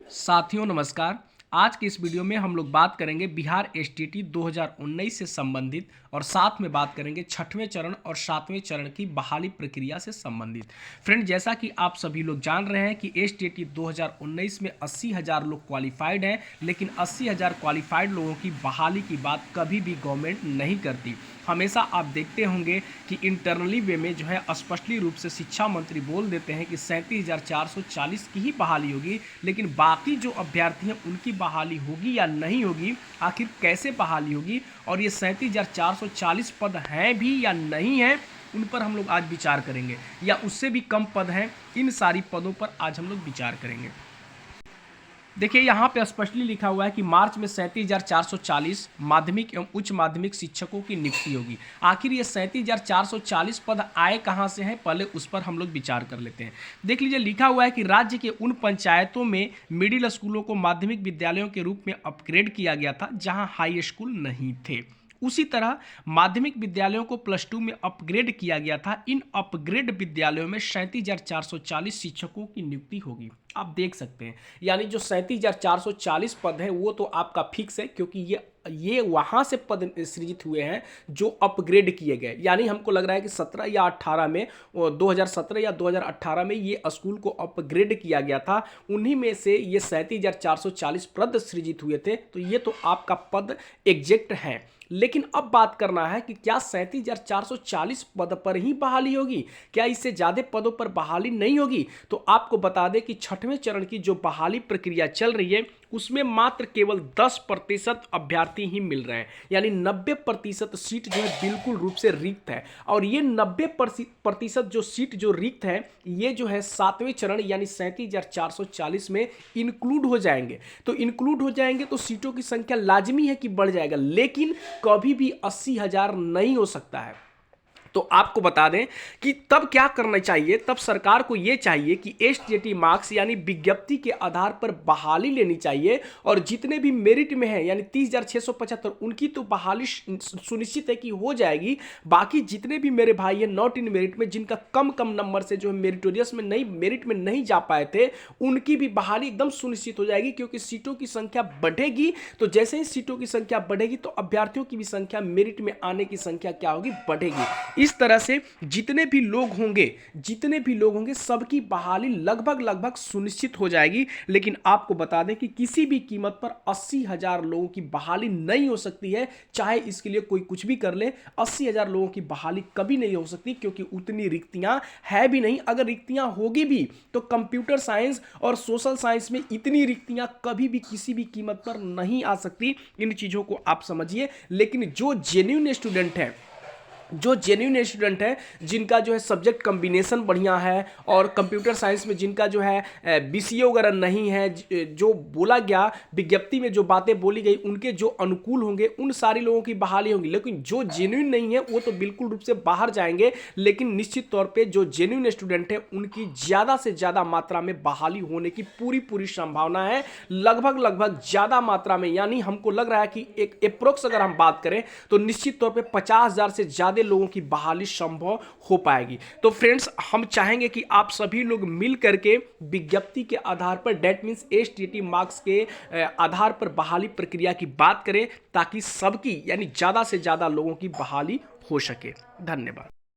साथियों नमस्कार। आज की इस वीडियो में हम लोग बात करेंगे बिहार एसटीटी 2019 से संबंधित और साथ में बात करेंगे छठवें चरण और सातवें चरण की बहाली प्रक्रिया से संबंधित। फ्रेंड, जैसा कि आप सभी लोग जान रहे हैं कि एसटीटी 2019 में 80,000 लोग क्वालिफाइड हैं, लेकिन 80,000 क्वालिफाइड लोगों की बहाली की बात कभी भी गवर्नमेंट नहीं करती। हमेशा आप देखते होंगे कि इंटरनली वे में जो है स्पष्टली रूप से शिक्षा मंत्री बोल देते हैं कि 37,440 की ही बहाली होगी, लेकिन बाकी जो अभ्यर्थी हैं उनकी बहाली होगी या नहीं होगी, आखिर कैसे बहाली होगी और ये 37,440 पद हैं भी या नहीं हैं, उन पर हम लोग आज विचार करेंगे, या उससे भी कम पद हैं। इन सारी पदों पर आज हम लोग विचार करेंगे। देखिए, यहाँ पे स्पष्टली लिखा हुआ है कि मार्च में 37,440 माध्यमिक एवं उच्च माध्यमिक शिक्षकों की नियुक्ति होगी। आखिर ये 37,440 पद आए कहाँ से हैं, पहले उस पर हम लोग विचार कर लेते हैं। देख लीजिए, लिखा हुआ है कि राज्य के उन पंचायतों में मिडिल स्कूलों को माध्यमिक विद्यालयों के रूप में अपग्रेड किया गया था जहाँ हाई स्कूल नहीं थे। उसी तरह माध्यमिक विद्यालयों को +2 में अपग्रेड किया गया था। इन अपग्रेड विद्यालयों में 37,440 शिक्षकों की नियुक्ति होगी। आप देख सकते हैं, यानी जो 37,440 पद हैं वो तो आपका फिक्स है, क्योंकि ये वहाँ से पद सृजित हुए हैं जो अपग्रेड किए गए। यानी हमको लग रहा है कि 17 या 18 में 2017 या 2018 में ये स्कूल को अपग्रेड किया गया था, उन्हीं में से ये 37,440 पद सृजित हुए थे। तो ये तो आपका पद एग्जैक्ट है। लेकिन अब बात करना है कि क्या 37,440 पद पर ही बहाली होगी, क्या इससे ज़्यादा पदों पर बहाली नहीं होगी? तो आपको बता दें कि छठवें चरण की जो बहाली प्रक्रिया चल रही है उसमें मात्र केवल 10% अभ्यर्थी ही मिल रहे हैं, यानी 90% सीट जो है बिल्कुल रूप से रिक्त है। और ये 90% जो सीट जो रिक्त है, ये जो है सातवें चरण यानी 37,440 में इंक्लूड हो जाएंगे। तो इंक्लूड हो जाएंगे तो सीटों की संख्या लाजमी है कि बढ़ जाएगा, लेकिन कभी भी 80,000 नहीं हो सकता है। तो आपको बता दें कि तब क्या करना चाहिए, तब सरकार को यह चाहिए कि एसटीटी मार्क्स यानी विज्ञप्ति के आधार पर बहाली लेनी चाहिए, और जितने भी मेरिट में हैं यानी 30,675 उनकी तो बहाली सुनिश्चित है कि हो जाएगी। बाकी जितने भी मेरे भाई हैं नॉट इन मेरिट में, जिनका कम नंबर से जो है मेरिटोरियस में नहीं, मेरिट में नहीं जा पाए थे, उनकी भी बहाली एकदम सुनिश्चित हो जाएगी, क्योंकि सीटों की संख्या बढ़ेगी। तो जैसे ही सीटों की संख्या बढ़ेगी तो अभ्यर्थियों की भी संख्या, मेरिट में आने की संख्या क्या होगी, बढ़ेगी। इस तरह से जितने भी लोग होंगे सबकी बहाली लगभग सुनिश्चित हो जाएगी। लेकिन आपको बता दें कि किसी भी कीमत पर 80,000 लोगों की बहाली नहीं हो सकती है, चाहे इसके लिए कोई कुछ भी कर ले। 80,000 लोगों की बहाली कभी नहीं हो सकती, क्योंकि उतनी रिक्तियां है भी नहीं। अगर रिक्तियां होगी भी तो कंप्यूटर साइंस और सोशल साइंस में इतनी रिक्तियां कभी भी किसी भी कीमत पर नहीं आ सकती। इन चीजों को आप समझिए। लेकिन जो जेन्युइन स्टूडेंट है, जिनका जो है सब्जेक्ट कॉम्बिनेशन बढ़िया है, और कंप्यूटर साइंस में जिनका जो है बीसीए वगैरह नहीं है, जो बोला गया विज्ञप्ति में, जो बातें बोली गई उनके जो अनुकूल होंगे, उन सारी लोगों की बहाली होगी। लेकिन जो जेन्युइन नहीं है वो तो बिल्कुल रूप से बाहर जाएंगे। लेकिन निश्चित तौर पे जो जेन्युइन स्टूडेंट है उनकी ज़्यादा से ज़्यादा मात्रा में बहाली होने की पूरी संभावना है, लगभग ज़्यादा मात्रा में। यानी हमको लग रहा है कि एक अप्रोक्स अगर हम बात करें तो निश्चित तौर पर 50,000 से ज़्यादा लोगों की बहाली संभव हो पाएगी। तो फ्रेंड्स, हम चाहेंगे कि आप सभी लोग मिल करके विज्ञप्ति के आधार पर, डेट मींस एसटीटी मार्क्स के आधार पर बहाली प्रक्रिया की बात करें, ताकि सबकी यानी ज्यादा से ज्यादा लोगों की बहाली हो सके। धन्यवाद।